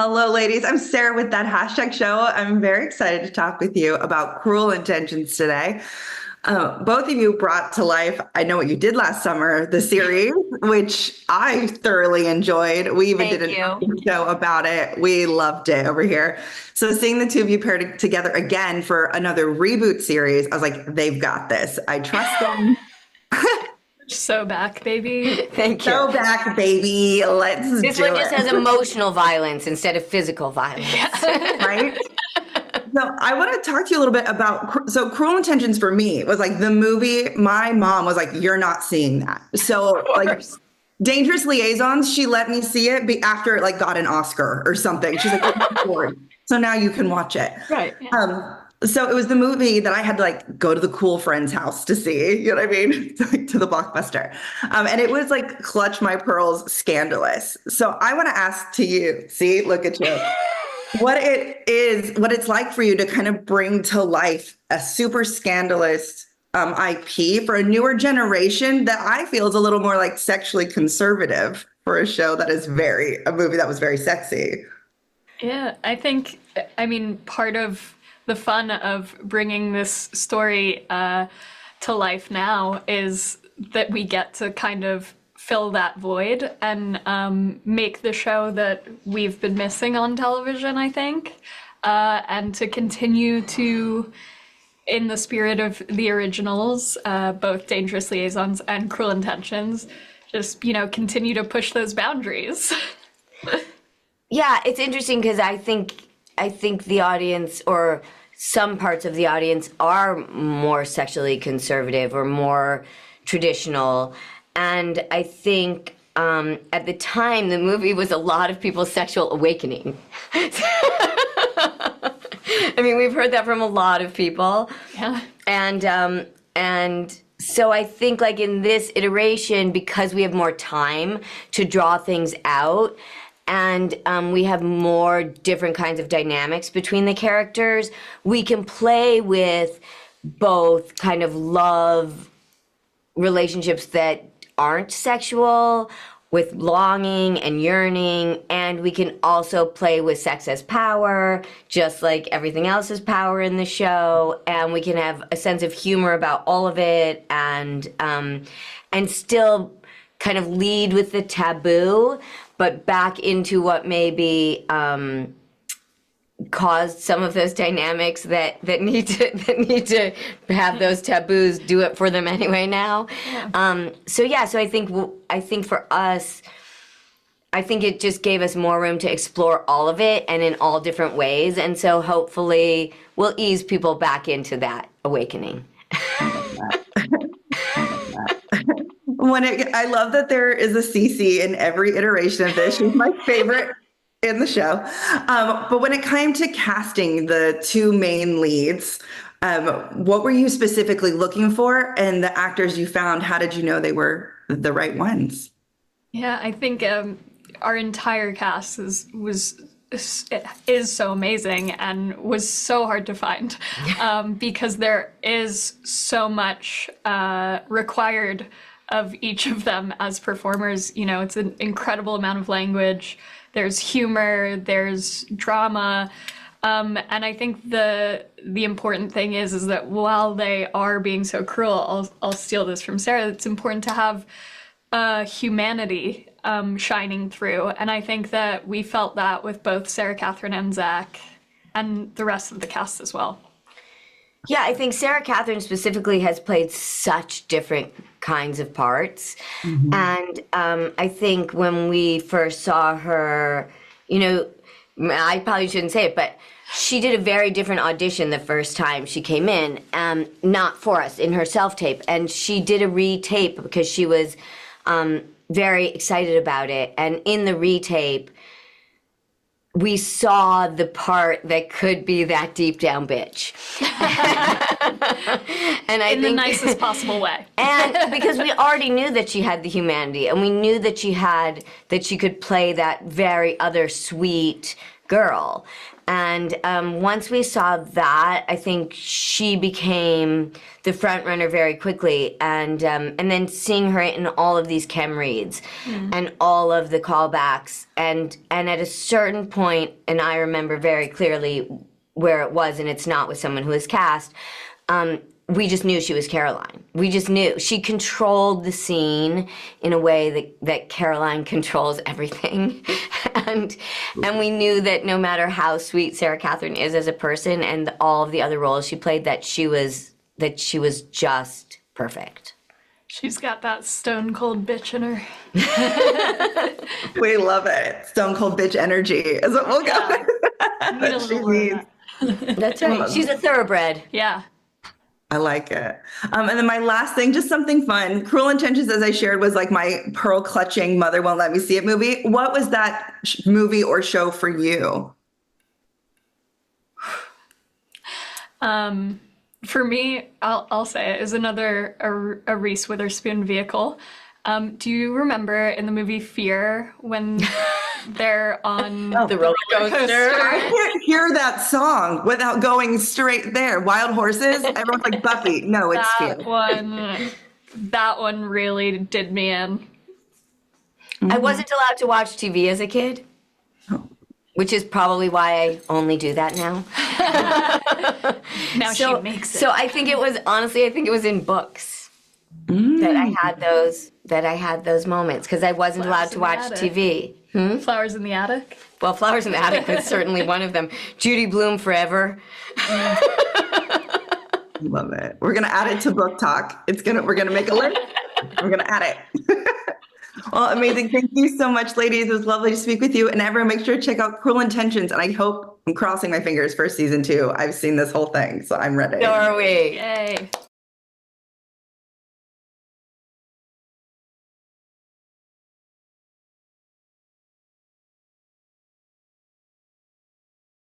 Hello, ladies. I'm Sarah with that hashtag show. I'm very excited to talk with you about Cruel Intentions today. Both of you brought to life I Know What You Did Last Summer, the series, which I thoroughly enjoyed. We even did Thank an you. show about it. We loved it over here. So seeing the two of you paired together again for another reboot series, I was like, they've got this. I trust them. So back, baby. Thank you. So back, baby. Let's This do one just has it. emotional violence instead of physical violence. Right? So I want to talk to you a little bit about, so Cruel Intentions for me was like the movie, my mom was like, you're not seeing that. So like Dangerous Liaisons, she let me see it after it like got an Oscar or something. She's like, "Oh, so now you can watch it." Right. So it was the movie that I had to like go to the cool friend's house to see, you know what I mean? To the Blockbuster. And it was like Clutch My Pearls scandalous. So I want to ask to you, see, look at you. What it's like for you to kind of bring to life a super scandalous IP for a newer generation that I feel is a little more like sexually conservative for a show that is a movie that was very sexy. Yeah, I mean, part of the fun of bringing this story to life now is that we get to kind of fill that void and make the show that we've been missing on television, I think, and to continue to, in the spirit of the originals, both Dangerous Liaisons and Cruel Intentions, just, continue to push those boundaries. Yeah, it's interesting because I think the audience or some parts of the audience are more sexually conservative or more traditional. And I think at the time, the movie was a lot of people's sexual awakening. I mean, we've heard that from a lot of people. Yeah. And so I think like in this iteration, because we have more time to draw things out, and we have more different kinds of dynamics between the characters, we can play with both kind of love relationships that aren't sexual, with longing and yearning, and we can also play with sex as power, just like everything else is power in the show, and we can have a sense of humor about all of it, and still kind of lead with the taboo, but back into what maybe caused some of those dynamics that need to have those taboos do it for them anyway now. Yeah. So I think for us, I think it just gave us more room to explore all of it and in all different ways, and so hopefully we'll ease people back into that awakening. I love that there is a Cece in every iteration of this. She's my favorite in the show. But when it came to casting the two main leads, what were you specifically looking for? And the actors you found, how did you know they were the right ones? Yeah, I think our entire cast is so amazing and was so hard to find because there is so much required of each of them as performers. It's an incredible amount of language. There's humor, there's drama, and I think the important thing is that while they are being so cruel, I'll steal this from Sarah. It's important to have humanity shining through, and I think that we felt that with both Sarah Catherine and Zach, and the rest of the cast as well. Yeah, I think Sarah Catherine specifically has played such different kinds of parts. Mm-hmm. And I think when we first saw her, I probably shouldn't say it, but she did a very different audition the first time she came in, not for us, in her self-tape. And she did a re-tape because she was very excited about it. And in the re-tape, we saw the part that could be that deep down bitch. And I in the nicest possible way. And because we already knew that she had the humanity, and we knew that she could play that very other sweet girl. And once we saw that, I think she became the front runner very quickly. And then seeing her in all of these chem reads and all of the callbacks, and at a certain point, and I remember very clearly where it was, and it's not with someone who is cast. We just knew she was Caroline. We just knew. She controlled the scene in a way that Caroline controls everything. and we knew that no matter how sweet Sarah Catherine is as a person and all of the other roles she played, that she was just perfect. She's got that stone cold bitch in her. We love it. Stone cold bitch energy is what we'll go with. Need a little more of that. That's right. She's a thoroughbred. Yeah. I like it. And then my last thing, just something fun. Cruel Intentions, as I shared, was like my pearl clutching Mother Won't Let Me See It movie. What was that movie or show for you? For me, I'll say it is another a Reese Witherspoon vehicle. Do you remember in the movie Fear when they're on The roller coaster. I can't hear that song without going straight there. Wild Horses. Everyone's like, Buffy. No, it's Fear. That one really did me in. I wasn't allowed to watch TV as a kid, which is probably why I only do that now. Now she makes it. So I think it was, honestly, I think it was in books that I had those moments, because I wasn't allowed to watch TV. Flowers in the Attic. Well, Flowers in the Attic was certainly one of them. Judy Blume Forever. Love it. We're gonna add it to book talk. We're gonna make a list. We're gonna add it. Well, amazing. Thank you so much, ladies. It was lovely to speak with you. And everyone, make sure to check out Cruel Intentions. And I hope, I'm crossing my fingers for season 2. I've seen this whole thing, so I'm ready. So are we. Yay.